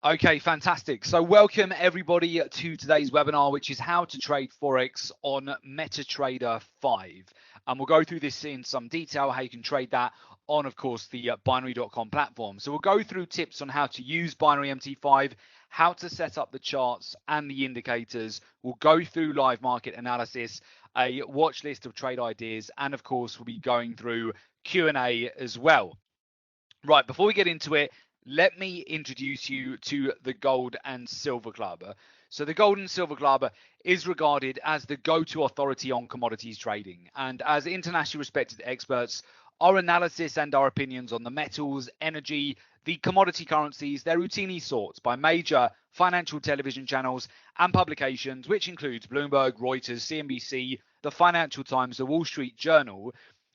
Okay, fantastic. So welcome everybody to today's webinar, which is how to trade Forex on MetaTrader 5. And we'll go through this in some detail, how you can trade that on, of course, the binary.com platform. So we'll go through tips on how to use binary MT5, how to set up the charts and the indicators. We'll go through live market analysis, a watch list of trade ideas, and of course, we'll be going through Q&A as well. Right, before we get into it, let me introduce you to the Gold and Silver Club. So the Gold and Silver Club is regarded as the go-to authority on commodities trading. And as internationally respected experts, our analysis and our opinions on the metals, energy, the commodity currencies, they're routinely sought by major financial television channels and publications, which includes Bloomberg, Reuters, CNBC, the Financial Times, the Wall Street Journal.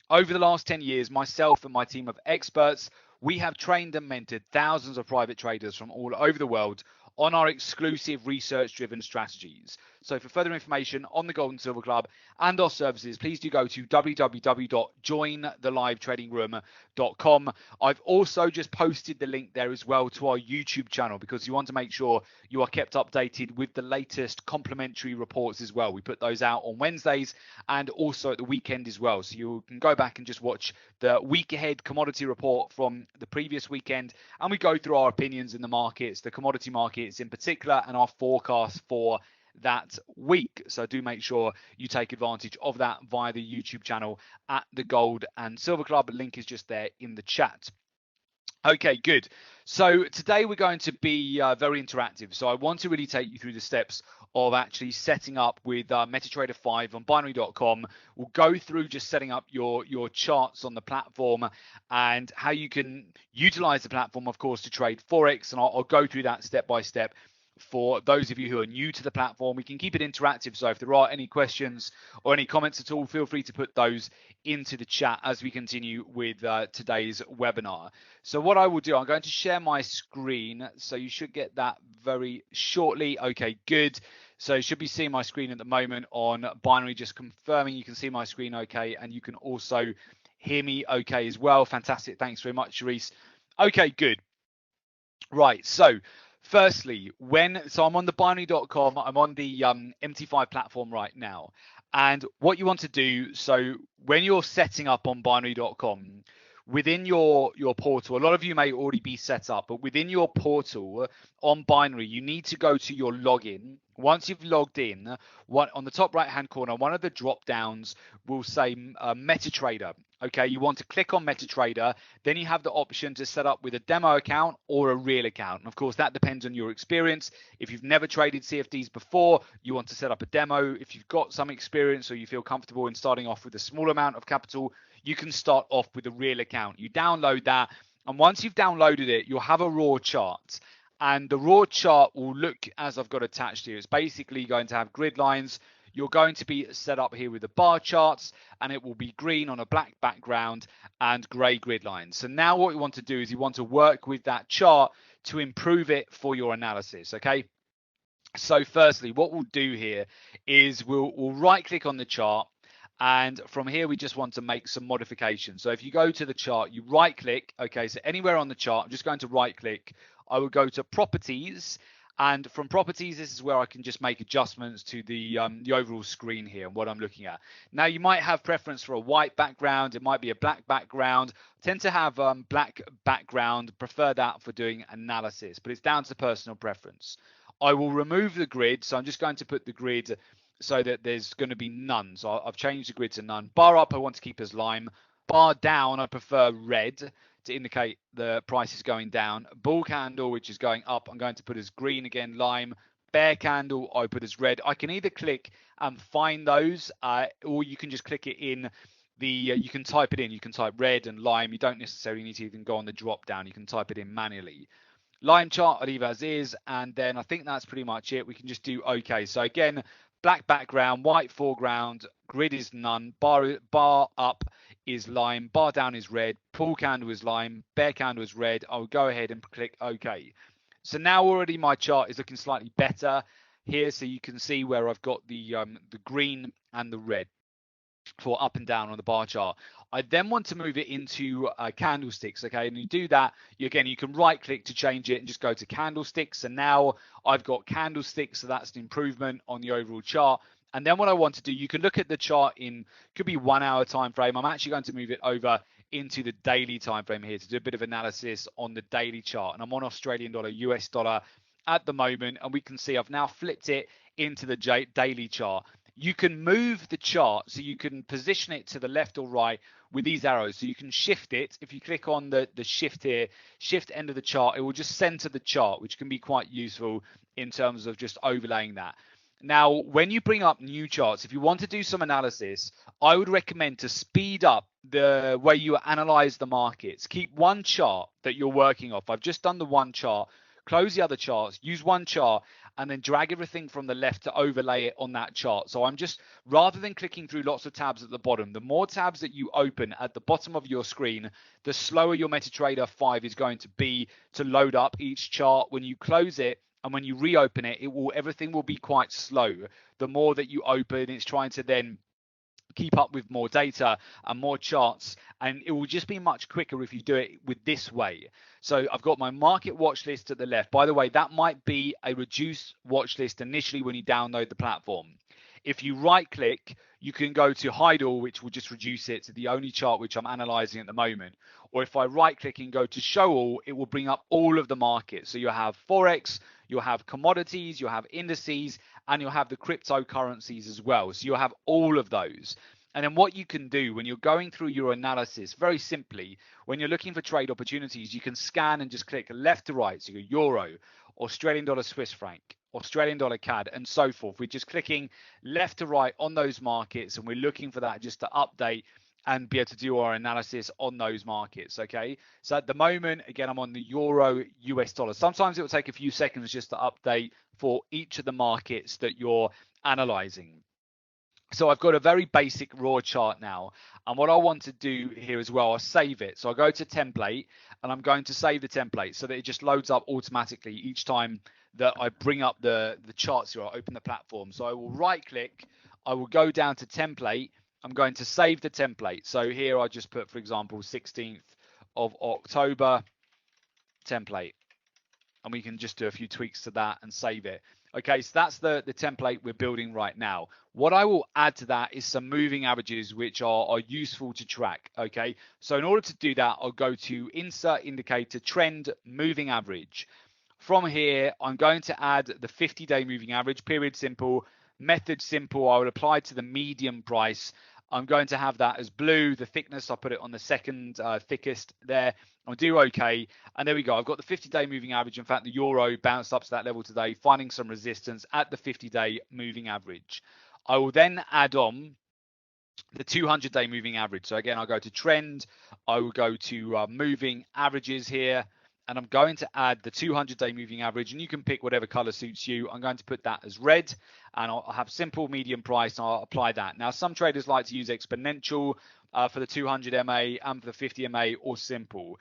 Over the last 10 years, myself and my team of experts, we have trained and mentored thousands of private traders from all over the world on our exclusive research-driven strategies. So for further information on the Gold and Silver Club and our services, please do go to www.jointhelivetradingroom.com. I've also just posted the link there as well to our YouTube channel because you want to make sure you are kept updated with the latest complimentary reports as well. We put those out on Wednesdays and also at the weekend as well. So you can go back and just watch the week ahead commodity report from the previous weekend, and we go through our opinions in the markets, the commodity markets in particular, and our forecast for that week. So do make sure you take advantage of that via the YouTube channel at the Gold and Silver Club. The link is just there in the chat. Okay, good. So today we're going to be very interactive. So I want to really take you through the steps of actually setting up with MetaTrader 5 on binary.com. We'll go through just setting up your charts on the platform and how you can utilize the platform, of course, to trade Forex. And I'll go through that step by step. For those of you who are new to the platform, we can keep it interactive. So if there are any questions or any comments at all, feel free to put those into the chat as we continue with today's webinar. So what I will do, I'm going to share my screen. So you should get that very shortly. Okay, good. So you should be seeing my screen at the moment on binary, just confirming you can see my screen okay. And you can also hear me okay as well. Fantastic. Thanks very much, Sharice. Okay, good. Right. So firstly, so I'm on the binary.com, I'm on the MT5 platform right now. And what you want to do, so when you're setting up on binary.com, within your portal, a lot of you may already be set up, but within your portal on binary, you need to go to your login. Once you've logged in, on the top right hand corner, one of the drop downs will say MetaTrader. Okay, you want to click on MetaTrader, then you have the option to set up with a demo account or a real account. And of course, that depends on your experience. If you've never traded CFDs before, you want to set up a demo. If you've got some experience or you feel comfortable in starting off with a small amount of capital, you can start off with a real account. You download that, and once you've downloaded it, you'll have a raw chart. And the raw chart will look as I've got attached here. It's basically going to have grid lines. You're going to be set up here with the bar charts, and it will be green on a black background and gray grid lines. So now what you want to do is you want to work with that chart to improve it for your analysis, okay? So firstly, what we'll do here is we'll right click on the chart, and from here we just want to make some modifications. So if you go to the chart, you right click, okay, so anywhere on the chart, I'm just going to right click. I will go to properties, and from properties, this is where I can just make adjustments to the overall screen here and what I'm looking at. Now, you might have preference for a white background. It might be a black background. I tend to have black background, prefer that for doing analysis, but it's down to personal preference. I will remove the grid. So I'm just going to put the grid so that there's going to be none. So I've changed the grid to none. Bar up, I want to keep as lime. Bar down, I prefer red to indicate the price is going down. Bull candle, which is going up, I'm going to put as green again, lime. Bear candle, I put as red. I can either click and find those, or you can just click it in the, you can type it in. You can type red and lime. You don't necessarily need to even go on the drop down. You can type it in manually. Lime chart, I'll leave as is, and then I think that's pretty much it. We can just do okay. So again, black background, white foreground, grid is none, bar up is lime, bar down is red, pull candle is lime, bear candle is red. I'll go ahead and click OK. So now already my chart is looking slightly better here, so you can see where I've got the green and the red for up and down on the bar chart. I then want to move it into candlesticks, okay? And you do that, again, you can right click to change it and just go to candlesticks. And now I've got candlesticks, so that's an improvement on the overall chart. And then what I want to do, you can look at the chart in, could be 1 hour time frame. I'm actually going to move it over into the daily time frame here to do a bit of analysis on the daily chart. And I'm on Australian dollar, US dollar at the moment, and we can see I've now flipped it into the daily chart. You can move the chart, so you can position it to the left or right with these arrows. So you can shift it. If you click on the shift here, shift end of the chart, it will just center the chart, which can be quite useful in terms of just overlaying that. Now, when you bring up new charts, if you want to do some analysis, I would recommend to speed up the way you analyze the markets. Keep one chart that you're working off. I've just done the one chart. Close the other charts, use one chart, and then drag everything from the left to overlay it on that chart. So I'm just, rather than clicking through lots of tabs at the bottom, the more tabs that you open at the bottom of your screen, the slower your MetaTrader 5 is going to be to load up each chart. When you close it, and when you reopen it, everything will be quite slow. The more that you open, it's trying to then keep up with more data and more charts, and it will just be much quicker if you do it with this way. So I've got my market watch list at the left. By the way, that might be a reduced watch list initially when you download the platform. If you right click, you can go to hide all, which will just reduce it to the only chart which I'm analyzing at the moment. Or if I right click and go to show all, it will bring up all of the markets. So you'll have forex, you'll have commodities, you'll have indices, and you'll have the cryptocurrencies as well. So you'll have all of those. And then what you can do when you're going through your analysis, very simply, when you're looking for trade opportunities, you can scan and just click left to right. So you go euro, Australian dollar, Swiss franc, Australian dollar CAD, and so forth. We're just clicking left to right on those markets, and we're looking for that just to update and be able to do our analysis on those markets. Okay, so at the moment, again, I'm on the euro, US dollar. Sometimes it will take a few seconds just to update for each of the markets that you're analyzing. So I've got a very basic raw chart now, and what I want to do here as well, I'll save it. So I'll go to template, and I'm going to save the template so that it just loads up automatically each time that I bring up the charts here. I'll open the platform. So I will right click, I will go down to template, I'm going to save the template. So here I just put, for example, 16th of October template, and we can just do a few tweaks to that and save it. Okay, so that's the template we're building right now. What I will add to that is some moving averages which are useful to track. Okay, so in order to do that, I'll go to insert indicator, trend, moving average. From here, I'm going to add the 50-day moving average, period simple, method simple. I will apply to the medium price. I'm going to have that as blue. The thickness, I'll put it on the second thickest there. I'll do OK. And there we go. I've got the 50-day moving average. In fact, the euro bounced up to that level today, finding some resistance at the 50-day moving average. I will then add on the 200-day moving average. So again, I'll go to trend. I will go to moving averages here. And I'm going to add the 200-day moving average, and you can pick whatever color suits you. I'm going to put that as red, and I'll have simple medium price, and I'll apply that. Now, some traders like to use exponential for the 200 MA and for the 50 MA, or simple.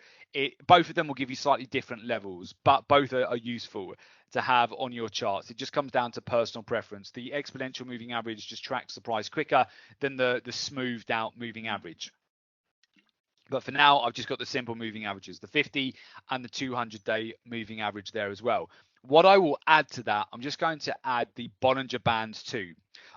Both of them will give you slightly different levels, but both are useful to have on your charts. It just comes down to personal preference. The exponential moving average just tracks the price quicker than the smoothed out moving average. But for now, I've just got the simple moving averages, the 50 and the 200-day moving average there as well. What I will add to that, I'm just going to add the Bollinger Bands too.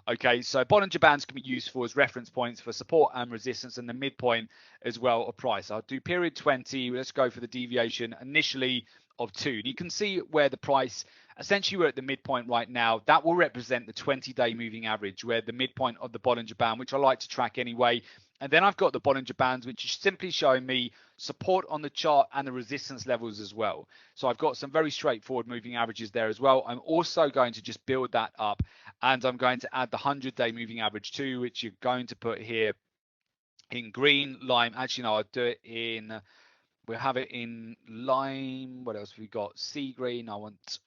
Okay, so Bollinger Bands can be useful as reference points for support and resistance, and the midpoint as well of price. I'll do period 20. Let's go for the deviation initially of 2. And you can see where the price, essentially we're at the midpoint right now. That will represent the 20-day moving average, where the midpoint of the Bollinger Band, which I like to track anyway. And then I've got the Bollinger Bands, which is simply showing me support on the chart and the resistance levels as well. So I've got some very straightforward moving averages there as well. I'm also going to just build that up, and I'm going to add the 100-day moving average too, which you're going to put here in green, lime. Actually, no, I'll do it in, we'll have it in lime. What else have we got? Sea green. I want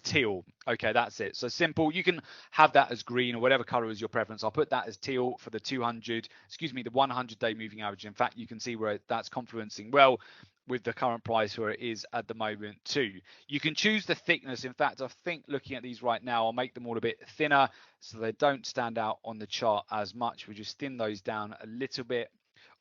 teal. Okay, that's it. So simple. You can have that as green or whatever color is your preference. I'll put that as teal for the 100-day moving average. In fact, you can see where that's confluencing well with the current price where it is at the moment too. You can choose the thickness. In fact, I think looking at these right now, I'll make them all a bit thinner so they don't stand out on the chart as much. We'll just thin those down a little bit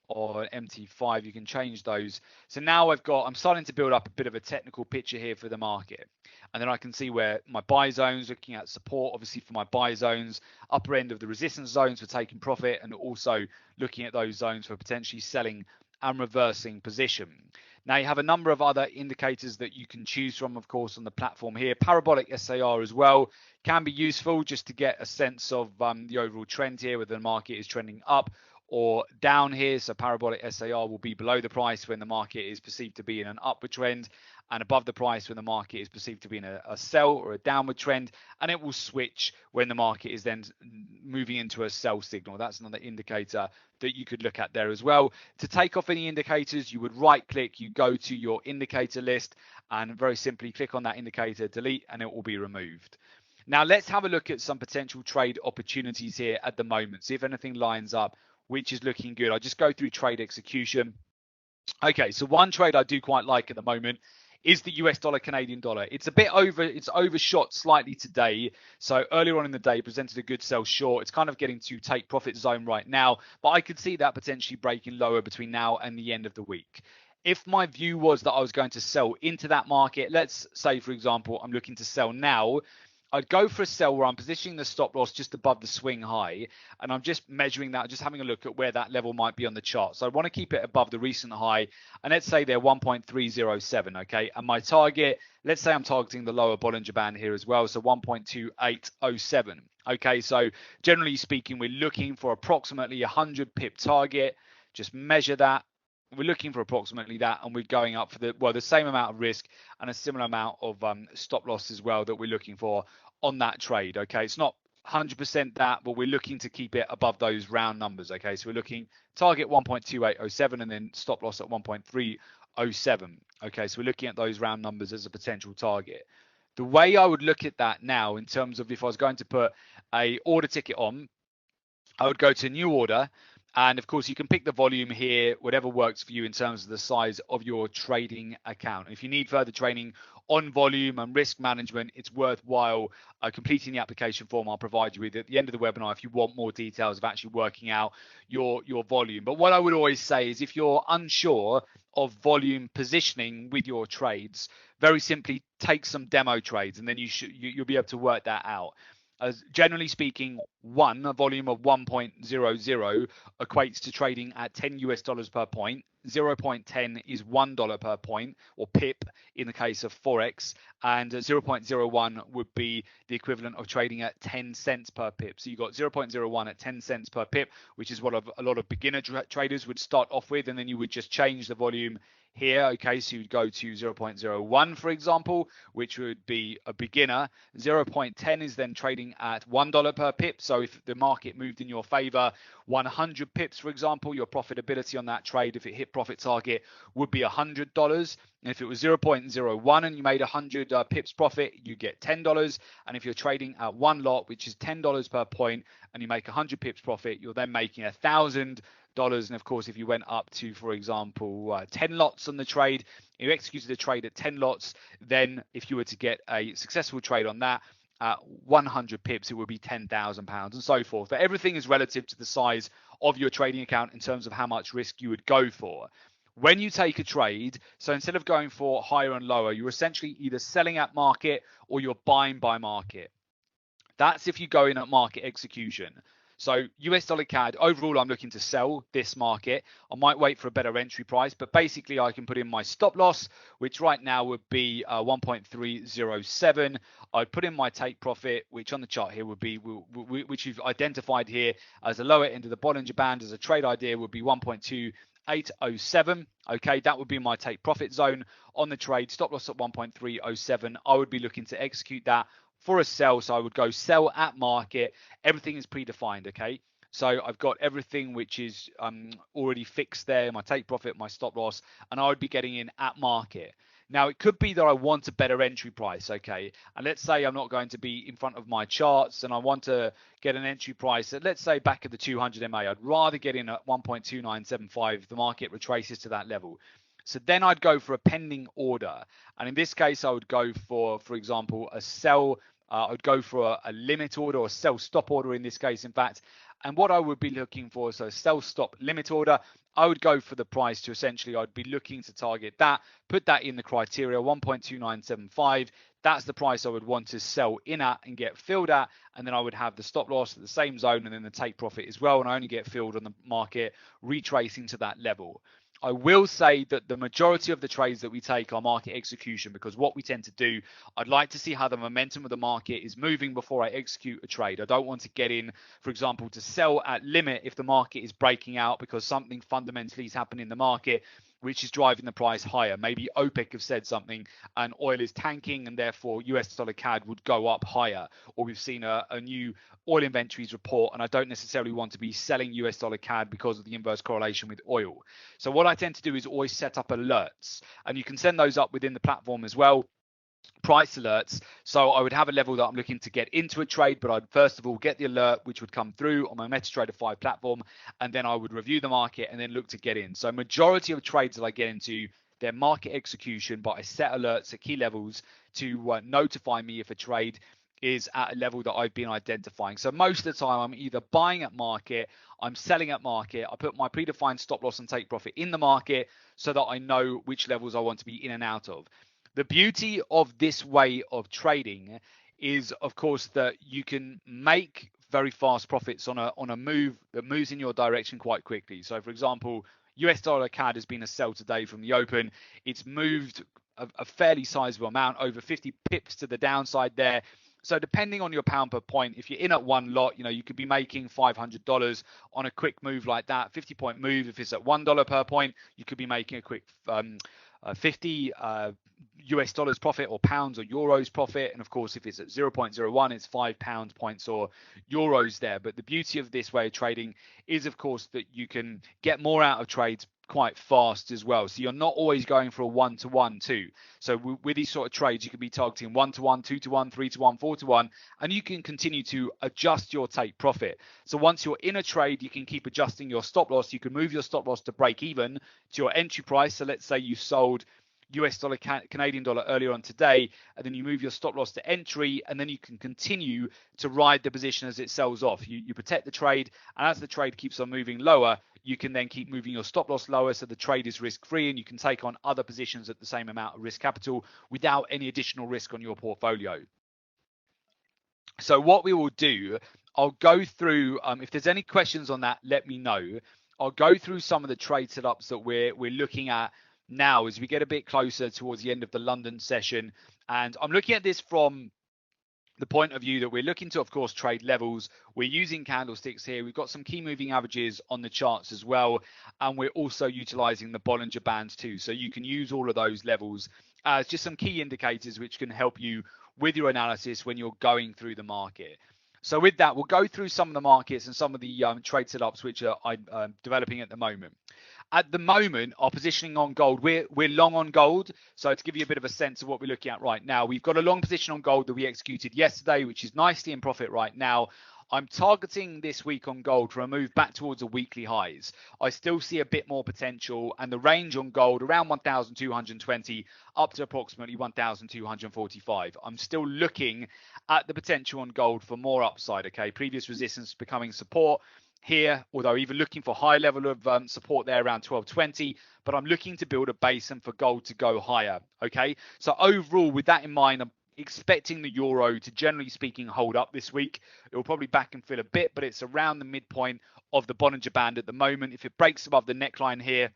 or MT5, you can change those. So now I'm starting to build up a bit of a technical picture here for the market. And then I can see where my buy zones, looking at support, obviously for my buy zones, upper end of the resistance zones for taking profit, and also looking at those zones for potentially selling and reversing position. Now you have a number of other indicators that you can choose from, of course, on the platform here. Parabolic SAR as well can be useful just to get a sense of the overall trend here, whether the market is trending up or down here. So parabolic SAR will be below the price when the market is perceived to be in an upward trend, and above the price when the market is perceived to be in a sell or a downward trend, and it will switch when the market is then moving into a sell signal. That's another indicator that you could look at there as well. To take off any indicators, you would right click, you go to your indicator list, and very simply click on that indicator, delete, and it will be removed. Now let's have a look at some potential trade opportunities here at the moment, see if anything lines up which is looking good. I'll just go through trade execution. Okay, so one trade I do quite like at the moment is the US dollar Canadian dollar. It's overshot slightly today. So earlier on in the day presented a good sell short. It's kind of getting to take profit zone right now, but I could see that potentially breaking lower between now and the end of the week. If my view was that I was going to sell into that market, let's say, for example, I'm looking to sell now, I'd go for a sell where I'm positioning the stop loss just above the swing high, and I'm just measuring that, just having a look at where that level might be on the chart. So I want to keep it above the recent high, and let's say they're 1.307, okay? And my target, let's say I'm targeting the lower Bollinger Band here as well, so 1.2807. Okay, so generally speaking, we're looking for approximately 100 pip target. Just measure that. We're looking for approximately that, and we're going up for the same amount of risk and a similar amount of stop loss as well that we're looking for on that trade. Okay, it's not 100% that, but we're looking to keep it above those round numbers. Okay, so we're looking target 1.2807 and then stop loss at 1.307. Okay, so we're looking at those round numbers as a potential target. The way I would look at that now, in terms of if I was going to put a order ticket on, I would go to new order. And of course, you can pick the volume here, whatever works for you in terms of the size of your trading account. If you need further training on volume and risk management, it's worthwhile completing the application form I'll provide you with at the end of the webinar if you want more details of actually working out your volume. But what I would always say is if you're unsure of volume positioning with your trades, very simply take some demo trades, and then you'll be able to work that out. As generally speaking, a volume of 1.00 equates to trading at 10 US dollars per point. 0.10 is $1 per point, or pip in the case of forex, and 0.01 would be the equivalent of trading at 10 cents per pip. So you got 0.01 at 10 cents per pip, which is what a lot of beginner traders would start off with, and then you would just change the volume here. Okay, so you'd go to 0.01, for example, which would be a beginner. 0.10 is then trading at $1 per pip. So if the market moved in your favor 100 pips, for example, your profitability on that trade, if it hit profit target, would be $100. And if it was 0.01 and you made 100 pips profit, you get $10. And if you're trading at one lot, which is $10 per point, and you make 100 pips profit, you're then making $1,000. And of course, if you went up to, for example, 10 lots on the trade, you executed a trade at 10 lots, then if you were to get a successful trade on that at 100 pips, it would be £10,000 and so forth. But everything is relative to the size of your trading account in terms of how much risk you would go for. When you take a trade, so instead of going for higher and lower, you're essentially either selling at market or you're buying by market. That's if you go in at market execution. So US dollar CAD, overall, I'm looking to sell this market. I might wait for a better entry price, but basically I can put in my stop loss, which right now would be 1.307. I'd put in my take profit, which on the chart here would be, which you've identified here as the lower end of the Bollinger Band as a trade idea, would be 1.2807. Okay, that would be my take profit zone on the trade. Stop loss at 1.307. I would be looking to execute that for a sell. So I would go sell at market. Everything is predefined. Okay, so I've got everything which is already fixed there, my take profit, my stop loss, and I would be getting in at market. Now it could be that I want a better entry price. Okay, and let's say I'm not going to be in front of my charts and I want to get an entry price at, let's say, back at the 200 MA. I'd rather get in at 1.2975 if the market retraces to that level. So then I'd go for a pending order, and in this case I would go for example, a sell. I would go for a limit order or sell stop order in this case, in fact, And what I would be looking for, so sell stop limit order, I would go for the price to essentially, I'd be looking to target that, put that in the criteria, 1.2975. That's the price I would want to sell in at and get filled at. And then I would have the stop loss at the same zone and then the take profit as well. And I only get filled on the market retracing to that level. I will say that the majority of the trades that we take are market execution, because what we tend to do, I'd like to see how the momentum of the market is moving before I execute a trade. I don't want to get in, for example, to sell at limit if the market is breaking out because something fundamentally is happening in the market which is driving the price higher. Maybe OPEC have said something and oil is tanking and therefore US dollar CAD would go up higher. Or we've seen a new oil inventories report and I don't necessarily want to be selling US dollar CAD because of the inverse correlation with oil. So what I tend to do is always set up alerts, and you can send those up within the platform as well. Price alerts. So I would have a level that I'm looking to get into a trade, but I'd first of all get the alert, which would come through on my MetaTrader 5 platform, and then I would review the market and then look to get in. So majority of trades that I get into, they're market execution, but I set alerts at key levels to notify me if a trade is at a level that I've been identifying. So most of the time I'm either buying at market, I'm selling at market, I put my predefined stop loss and take profit in the market so that I know which levels I want to be in and out of. The beauty of this way of trading is, of course, that you can make very fast profits on a move that moves in your direction quite quickly. So, for example, US dollar CAD has been a sell today from the open. It's moved a fairly sizable amount, over 50 pips to the downside there. So depending on your pound per point, if you're in at one lot, you could be making $500 on a quick move like that. 50-point move, if it's at $1 per point, you could be making a quick 50 US dollars profit, or pounds or euros profit. And of course, if it's at 0.01, it's £5 points or euros there. But the beauty of this way of trading is, of course, that you can get more out of trades quite fast as well. So you're not always going for a 1-to-1 too. So with these sort of trades, you can be targeting 1-to-1, 2-to-1, 3-to-1, 4-to-1, and you can continue to adjust your take profit. So once you're in a trade, you can keep adjusting your stop loss. You can move your stop loss to break even to your entry price. So let's say you sold US dollar, Canadian dollar earlier on today, and then you move your stop loss to entry, and then you can continue to ride the position as it sells off. You protect the trade, and as the trade keeps on moving lower, you can then keep moving your stop loss lower, so the trade is risk-free, and you can take on other positions at the same amount of risk capital without any additional risk on your portfolio. So what we will do, I'll go through, if there's any questions on that, let me know. I'll go through some of the trade setups that we're looking at now as we get a bit closer towards the end of the London session. And I'm looking at this from the point of view that we're looking to, of course, trade levels. We're using candlesticks here. We've got some key moving averages on the charts as well. And we're also utilizing the Bollinger Bands too. So you can use all of those levels as just some key indicators which can help you with your analysis when you're going through the market. So with that, we'll go through some of the markets and some of the trade setups which I'm developing at the moment. At the moment, our positioning on gold, we're long on gold. So to give you a bit of a sense of what we're looking at right now, we've got a long position on gold that we executed yesterday, which is nicely in profit right now. I'm targeting this week on gold for a move back towards the weekly highs. I still see a bit more potential, and the range on gold around 1,220 up to approximately 1,245. I'm still looking at the potential on gold for more upside. Okay, previous resistance becoming support here, although even looking for high level of support there around 1220, but I'm looking to build a base and for gold to go higher. Okay, so overall, with that in mind, I'm expecting the euro to, generally speaking, hold up this week. It will probably back and fill a bit, but it's around the midpoint of the Bollinger Band at the moment. If it breaks above the neckline here,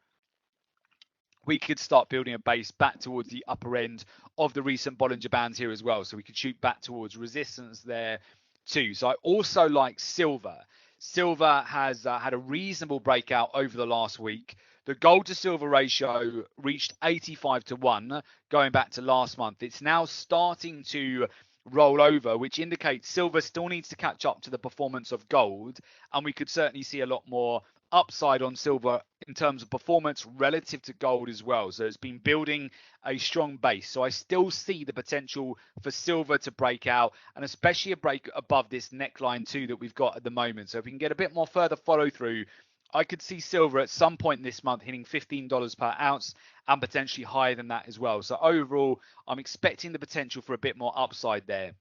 we could start building a base back towards the upper end of the recent Bollinger Bands here as well. So we could shoot back towards resistance there too. So I also like silver. Silver has had a reasonable breakout over the last week. The gold to silver ratio reached 85-1 going back to last month. It's now starting to roll over, which indicates silver still needs to catch up to the performance of gold. And we could certainly see a lot more upside on silver in terms of performance relative to gold as well. So it's been building a strong base. So I still see the potential for silver to break out, and especially a break above this neckline too that we've got at the moment. So if we can get a bit more further follow through, I could see silver at some point this month hitting $15 per ounce and potentially higher than that as well. So overall, I'm expecting the potential for a bit more upside there.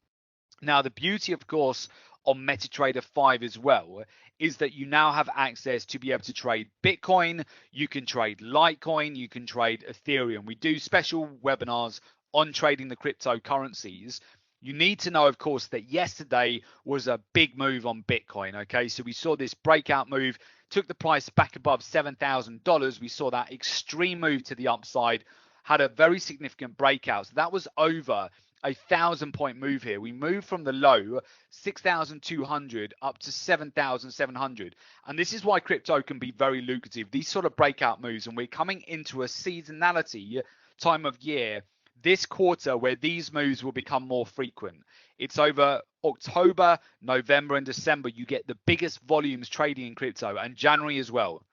Now, the beauty, of course, on MetaTrader 5 as well is that you now have access to be able to trade Bitcoin, you can trade Litecoin, you can trade Ethereum. We do special webinars on trading the cryptocurrencies. You need to know, of course, that yesterday was a big move on Bitcoin. Okay, so we saw this breakout move, took the price back above $7,000. We saw that extreme move to the upside, had a very significant breakout. So that was over 1,000-point move here. We moved from the low 6,200 up to 7,700, and this is why crypto can be very lucrative. These sort of breakout moves, and we're coming into a seasonality time of year this quarter where these moves will become more frequent. It's over October, November, and December. You get the biggest volumes trading in crypto, and January as well.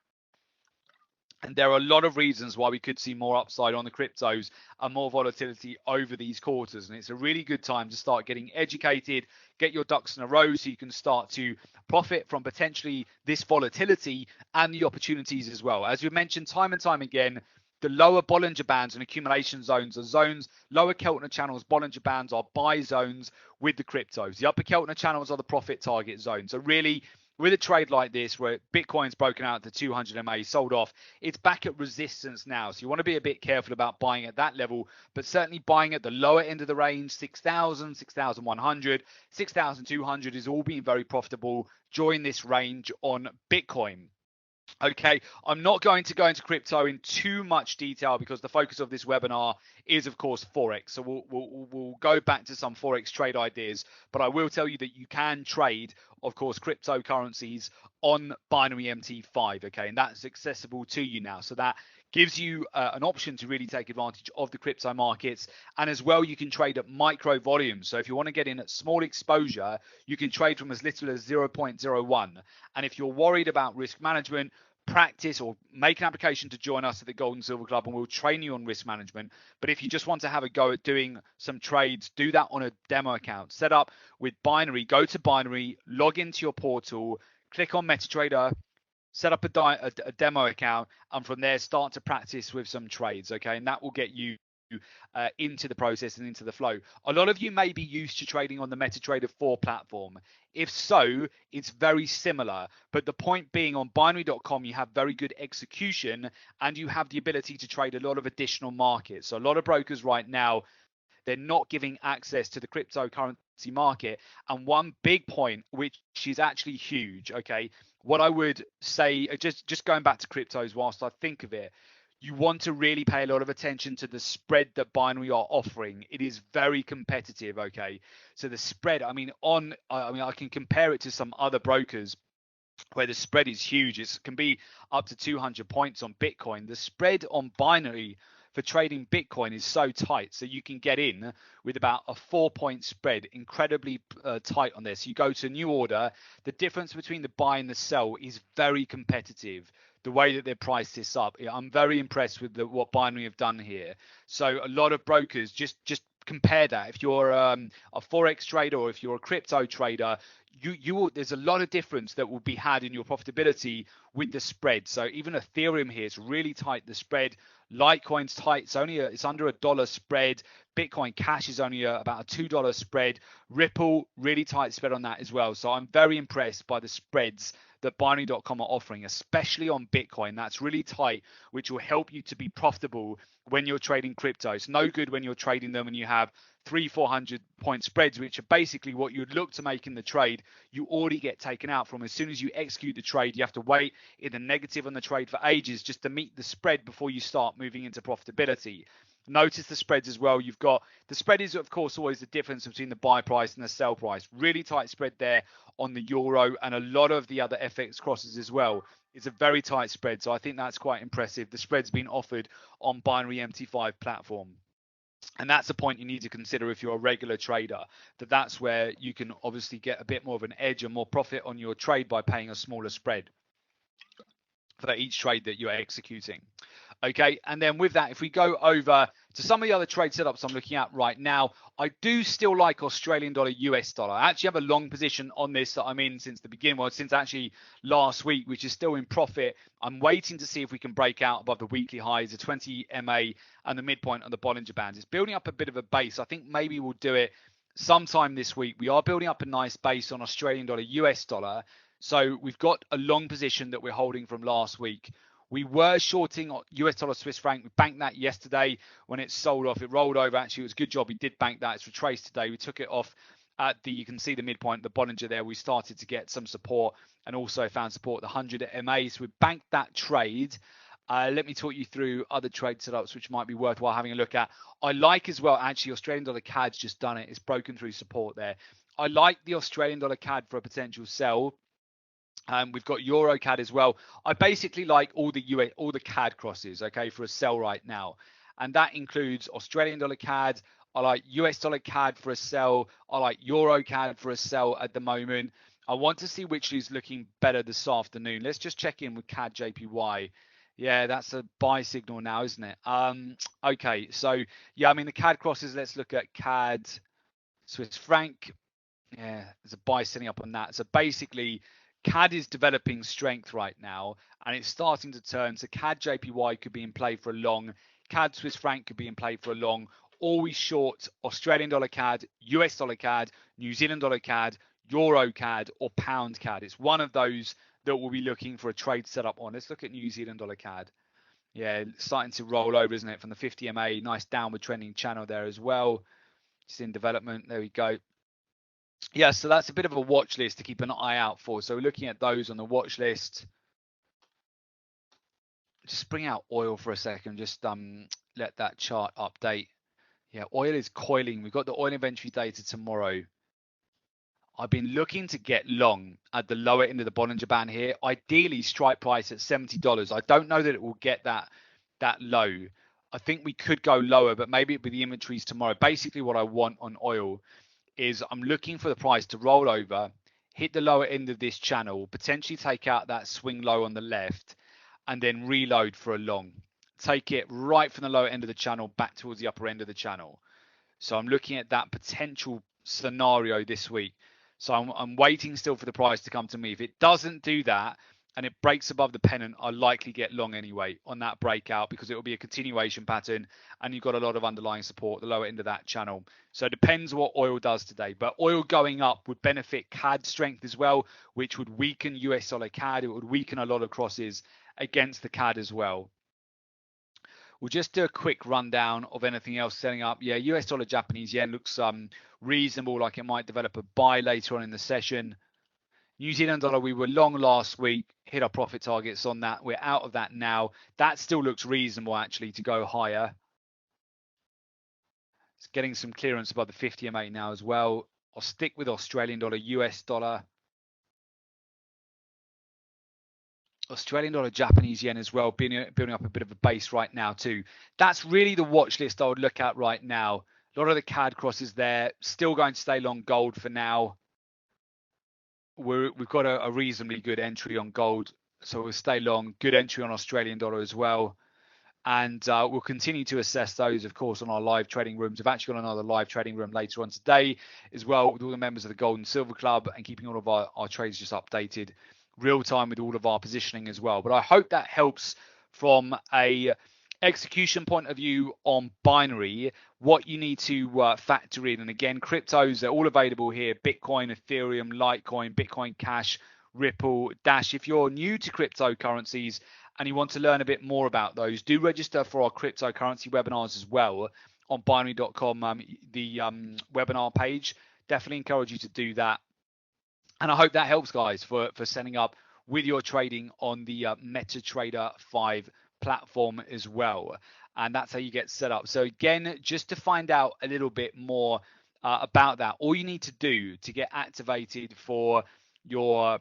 And there are a lot of reasons why we could see more upside on the cryptos and more volatility over these quarters. And it's a really good time to start getting educated, get your ducks in a row so you can start to profit from potentially this volatility and the opportunities as well. As we've mentioned time and time again, the lower Bollinger Bands and accumulation zones are zones. Lower Keltner channels, Bollinger Bands are buy zones with the cryptos. The upper Keltner channels are the profit target zones. So really, with a trade like this, where Bitcoin's broken out to 200 MA, sold off, it's back at resistance now. So you want to be a bit careful about buying at that level, but certainly buying at the lower end of the range, 6,000, 6,100, 6,200 is all being very profitable during this range on Bitcoin. Okay, I'm not going to go into crypto in too much detail because the focus of this webinar is, of course, forex. So we'll go back to some forex trade ideas, but I will tell you that you can trade, of course, cryptocurrencies on binary MT5. Okay, and that's accessible to you now. So that gives you an option to really take advantage of the crypto markets. And as well, you can trade at micro volumes. So if you want to get in at small exposure, you can trade from as little as 0.01. And if you're worried about risk management, practice or make an application to join us at the Gold and Silver Club, and we'll train you on risk management. But if you just want to have a go at doing some trades, do that on a demo account. Set up with Binary, go to Binary, log into your portal, click on MetaTrader, set up a demo account, and from there start to practice with some trades. Okay, and that will get you into the process and into the flow. A lot of you may be used to trading on the MetaTrader 4 platform. If so, it's very similar, but the point being, on binary.com you have very good execution and you have the ability to trade a lot of additional markets. So a lot of brokers right now, they're not giving access to the cryptocurrency market. And one big point, which is actually huge, okay, what I would say, just going back to cryptos whilst I think of it, you want to really pay a lot of attention to the spread that Binary are offering. It is very competitive, okay? So the spread, I can compare it to some other brokers where the spread is huge. It can be up to 200 points on Bitcoin. The spread on Binary for trading Bitcoin is so tight, so you can get in with about a 4-point spread, incredibly tight on this. You go to a new order, the difference between the buy and the sell is very competitive. The way that they've priced this up, I'm very impressed with what Binary have done here. So a lot of brokers just compare that. If you're a forex trader or if you're a crypto trader, there's a lot of difference that will be had in your profitability with the spread. So even Ethereum here is really tight, the spread. Litecoin's tight, it's under $1 spread. Bitcoin Cash is only about a $2 spread. Ripple, really tight spread on that as well. So I'm very impressed by the spreads that binary.com are offering, especially on Bitcoin. That's really tight, which will help you to be profitable when you're trading crypto. It's no good when you're trading them and you have 300-400 point spreads, which are basically what you'd look to make in the trade. You already get taken out from. As soon as you execute the trade, you have to wait in the negative on the trade for ages just to meet the spread before you start moving into profitability. Notice the spreads as well. You've got the spread is, of course, always the difference between the buy price and the sell price. Really tight spread there on the euro and a lot of the other FX crosses as well. It's a very tight spread, so I think that's quite impressive. The spread's been offered on Binary MT5 platform. And that's a point you need to consider if you're a regular trader, that's where you can obviously get a bit more of an edge and more profit on your trade by paying a smaller spread for each trade that you're executing. Okay, and then with that, if we go over to some of the other trade setups I'm looking at right now, I do still like Australian dollar, US dollar. I actually have a long position on this that I'm in since the beginning, well, since actually last week, which is still in profit. I'm waiting to see if we can break out above the weekly highs, the 20 MA and the midpoint on the Bollinger Bands. It's building up a bit of a base. I think maybe we'll do it sometime this week. We are building up a nice base on Australian dollar, US dollar. So we've got a long position that we're holding from last week. We were shorting US dollar Swiss franc. We banked that yesterday when it sold off. It rolled over. Actually, it was a good job. We did bank that. It's retraced today. We took it off at the, you can see the midpoint, the Bollinger there. We started to get some support and also found support at the 100 MA. So we banked that trade. Let me talk you through other trade setups which might be worthwhile having a look at. I like as well, actually, Australian dollar CAD's just done it. It's broken through support there. I like the Australian dollar CAD for a potential sell. We've got Euro CAD as well. I basically like all the CAD crosses, okay, for a sell right now. And that includes Australian dollar CAD. I like US dollar CAD for a sell. I like Euro CAD for a sell at the moment. I want to see which is looking better this afternoon. Let's just check in with CAD JPY. Yeah, that's a buy signal now, isn't it? Okay, so yeah, I mean the CAD crosses. Let's look at CAD Swiss franc. Yeah, there's a buy setting up on that. So basically, CAD is developing strength right now, and it's starting to turn. So CAD JPY could be in play for a long. CAD Swiss franc could be in play for a long. Always short Australian dollar CAD, US dollar CAD, New Zealand dollar CAD, Euro CAD, or Pound CAD. It's one of those that we'll be looking for a trade setup on. Let's look at New Zealand dollar CAD. Yeah, starting to roll over, isn't it? From the 50 MA, nice downward trending channel there as well. It's in development. There we go. Yeah, so that's a bit of a watch list to keep an eye out for. So we're looking at those on the watch list. Just bring out oil for a second. Just let that chart update. Yeah, oil is coiling. We've got the oil inventory data tomorrow. I've been looking to get long at the lower end of the Bollinger Band here. Ideally, strike price at $70. I don't know that it will get that low. I think we could go lower, but maybe it'll be the inventories tomorrow. Basically, what I want on oil is I'm looking for the price to roll over, hit the lower end of this channel, potentially take out that swing low on the left, and then reload for a long. Take it right from the lower end of the channel back towards the upper end of the channel. So I'm looking at that potential scenario this week. So I'm waiting still for the price to come to me. If it doesn't do that and it breaks above the pennant, I'll likely get long anyway on that breakout because it will be a continuation pattern and you've got a lot of underlying support, the lower end of that channel. So it depends what oil does today. But oil going up would benefit CAD strength as well, which would weaken US dollar CAD. It would weaken a lot of crosses against the CAD as well. We'll just do a quick rundown of anything else setting up. Yeah, US dollar Japanese yen looks reasonable, like it might develop a buy later on in the session. New Zealand dollar, we were long last week, hit our profit targets on that. We're out of that now. That still looks reasonable actually to go higher. It's getting some clearance above the 50 MA now as well. I'll stick with Australian dollar, US dollar. Australian dollar, Japanese yen as well, building up a bit of a base right now too. That's really the watch list I would look at right now. A lot of the CAD crosses there. Still going to stay long gold for now. We've got a reasonably good entry on gold, so we'll stay long. Good entry on Australian dollar as well. And we'll continue to assess those, of course, on our live trading rooms. I've actually got another live trading room later on today as well with all the members of the Gold and Silver Club and keeping all of our trades just updated real time with all of our positioning as well. But I hope that helps from a execution point of view on binary, what you need to factor in. And again, cryptos are all available here: Bitcoin, Ethereum, Litecoin, Bitcoin Cash, Ripple, Dash. If you're new to cryptocurrencies and you want to learn a bit more about those, do register for our cryptocurrency webinars as well on binary.com, the webinar page. Definitely encourage you to do that. And I hope that helps, guys, for setting up with your trading on the MetaTrader 5 platform as well. And that's how you get set up. So again, just to find out a little bit more about that, all you need to do to get activated for your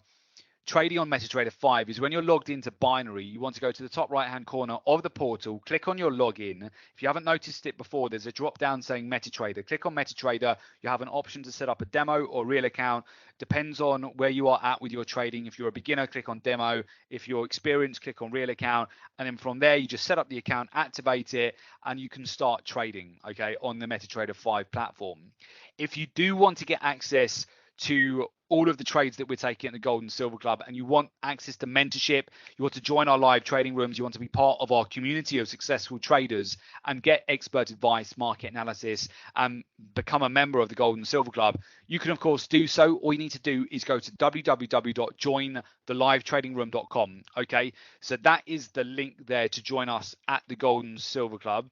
trading on MetaTrader 5 is when you're logged into binary, you want to go to the top right hand corner of the portal, click on your login. If you haven't noticed it before, there's a drop down saying MetaTrader. Click on MetaTrader. You have an option to set up a demo or real account. Depends on where you are at with your trading. If you're a beginner, click on demo. If you're experienced, click on real account. And then from there, you just set up the account, activate it, and you can start trading, okay, on the MetaTrader 5 platform. If you do want to get access to all of the trades that we're taking at the Gold and Silver Club, and you want access to mentorship, you want to join our live trading rooms, you want to be part of our community of successful traders and get expert advice, market analysis, and become a member of the Gold and Silver Club, you can of course do so. All you need to do is go to www.jointhelivetradingroom.com. Okay, so that is the link there to join us at the Gold and Silver Club.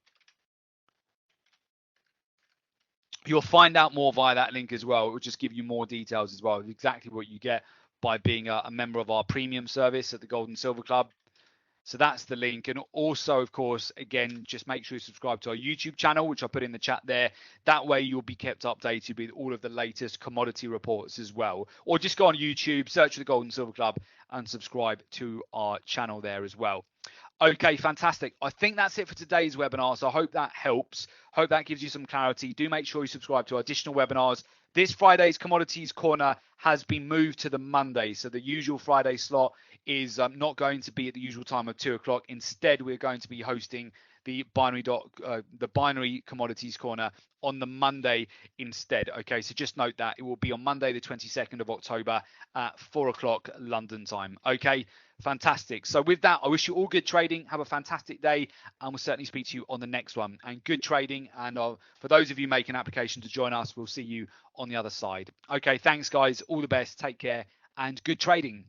You'll find out more via that link as well. It will just give you more details as well, exactly what you get by being a member of our premium service at the Gold and Silver Club. So that's the link. And also, of course, again, just make sure you subscribe to our YouTube channel, which I put in the chat there. That way you'll be kept updated with all of the latest commodity reports as well. Or just go on YouTube, search for the Gold and Silver Club and subscribe to our channel there as well. Okay, fantastic. I think that's it for today's webinar. So I hope that helps. Hope that gives you some clarity. Do make sure you subscribe to our additional webinars. This Friday's Commodities Corner has been moved to the Monday. So the usual Friday slot is not going to be at the usual time of 2 o'clock. Instead, we're going to be hosting the binary Commodities Corner on the Monday instead. Okay, so just note that it will be on Monday, the 22nd of October at 4 o'clock London time. Okay, fantastic. So with that, I wish you all good trading. Have a fantastic day, and we'll certainly speak to you on the next one. And good trading. And for those of you making an application to join us, we'll see you on the other side. Okay, thanks guys. All the best. Take care and good trading.